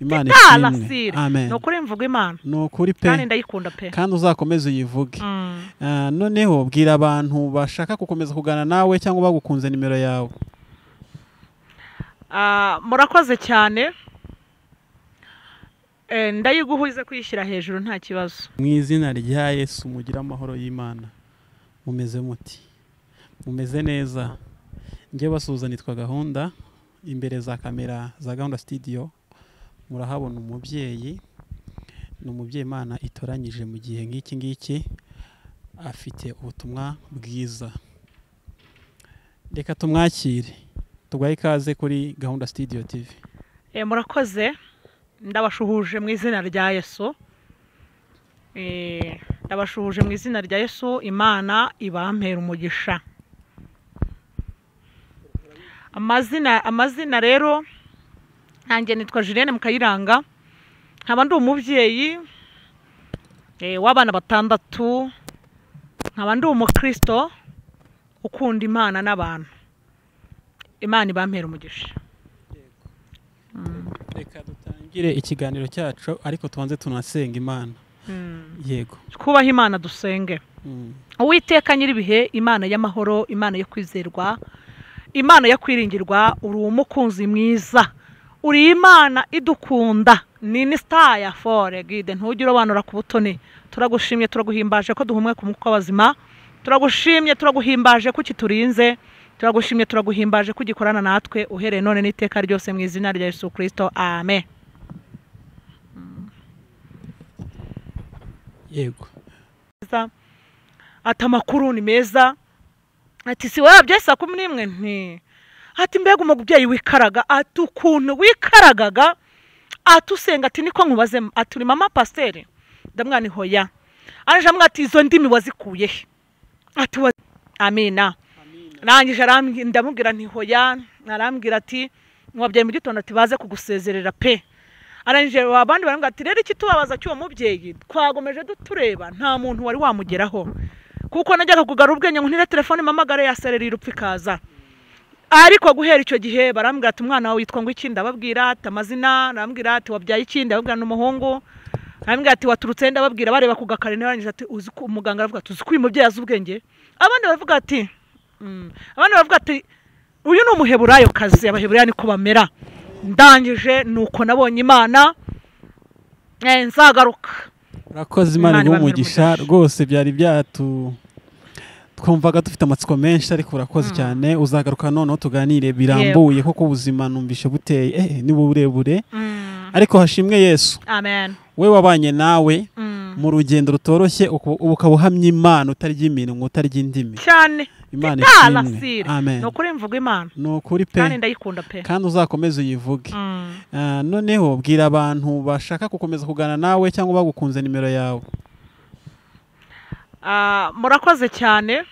Imana ishimwe. Amen. Amen. Nukuri mvuga Imana. Nukuri pe. Kandi ndayikunda pe. Kandi uzakomeze uyivuge. Noneho bwira abantu bashaka gukomeza kugana nawe cyangwa bagukunze nimero yawe. Murakoze cyane. Ndayiguhuze kwishyira hejuru nta kibazo. Mu izina rya Yesu mugira amahoro y'Imana. Mumeze muti. Mumeze neza. Ngiye basuhuza nitwa Gahunda imbere za kamera za Gahunda Studio. Murahabona umubyeyi. Ni umubyeyi Imana itoranyije mu gihe nk'iki ngiki afite ubutumwa bwiza. Reka tumwakire. Tugwaye ikaze kuri Gahunda Studio TV. Murakoze. Ndabashuhuje mu izina rya Yesu. Ndabashuhuje mu izina rya Yesu. Imana ibampera umugisha. Amazina rero nanjye nitwa Julienne Mukayiranga. Nkaba ndi umubyeyi w'abana 6. Nkaba ndi umukristo ukunda Imana n'abantu. Imana ibampera umugisha. Reka dutangire ikiganiro cyacu ariko tubanze tunasenga Imana. Yego. Kubaha Imana dusenge. Uwiteka nyiribihe, Imana y'amahoro, Imana yo kwizerwa, Imana yo kwiringirwa, uri umukunzi mwiza. Uri Imana idukunda. Ni star ya fore gide ntugire abanura ku butoni. Turagushimye turaguhimbaje ko duhumwe ku mwuka w'abazima. Turagushimye turaguhimbaje ko kiturinze. Turagushimye turaguhimbaje ko gikorana natwe uhereye none n'iteka ryose mu izina rya Yesu Kristo. Amen. Yego. Ati amakuru ni meza. Ati si wabye saa 11 nti. Ati mbega umubyeyi wikaraga, ati ukuntu wikaragaga, ati usenga, ati niko nkubaze, ati uri mama pasteur. Ndamwana hoya. Anje amwe ati izo ndimi wazikuye. Ati amina. Nangije ndamubwira nti hoya, narambwira ati mwabyaye mu gitondo ati baze kugusezerera pe. Aranje abandi barambwira ati rero iki tubabaza cy'uwo mubyeyi twagomeje dutureba nta muntu wari wamugeraho. Kuko najyaga kugara ubwenge ngo ntire telefone mamagare ya sereri rupfikaza. Ariko guhera icyo gihe barambwira ati umwana wawe witwa ngo iki, ndababwira ati amazina, narambwira ati wabyaye iki, ndababwira n'umuhungu. Narambwira ati waturutse, ndababwira bareba ku gakare narangije ati uzi ko umuganga aravuga ati uzi ko uyu mubyeyi azi ubwenge. Abandi bavuga ati uyu ni umuheburayo kazi, abaheburayo niko bamera. Ndangije nuko nabonye Imana nzagaruka. Urakoze Imana igumugisha rwose byari byatu twumvaga dufite amatsiko menshi ariko urakoze cyane. Uzagaruka none tuganire birambuye koko ubuzima numvishe buteye ni burebure. Ariko hashimwe Yesu. Amen. We wabanye nawe mu rugendo rutoroshye ubukabuhamya Imana utarya iminwa utarya indimi cyane. Imana ishimwe. Amen. Nukuri mvuga Imana. Nukuri pe. Kandi ndayikunda pe. Kandi uzakomeze uyivuge. Noneho bwira abantu bashaka gukomeza kugana nawe cyangwa bagukunze nimero yawe. Murakoze cyane.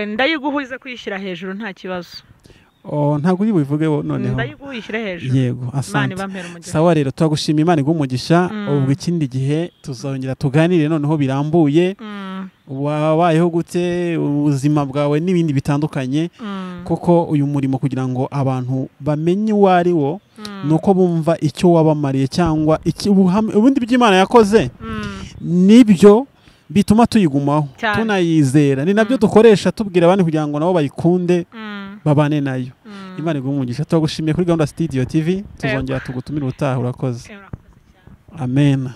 Ndayiguhuze kwishyira hejuru nta kibazo. Ntabwo uri buvuge noneho. Ndayiguhishyira hejuru. Yego, asante. Sawa rero twagushima Imana igumugisha. Ubwo ikindi gihe tuzongera tuganire noneho birambuye. Wabayeho gute ubuzima bwawe n'ibindi bitandukanye. Kuko uyu murimo kugira ngo abantu bamenye wari wo nuko bumva icyo wabamariye cyangwa ubundi by'Imana yakoze. Nibyo bituma tuyigumaho tunayizera. Ni nabyo dukoresha tubwira abandi kugira ngo nabo bayikunde babane nayo. Imana igumugisha. Twagushimiye kuri Gahunda Studio TV. Tuzongera tugutumira ubutaha. Urakoze. Amen.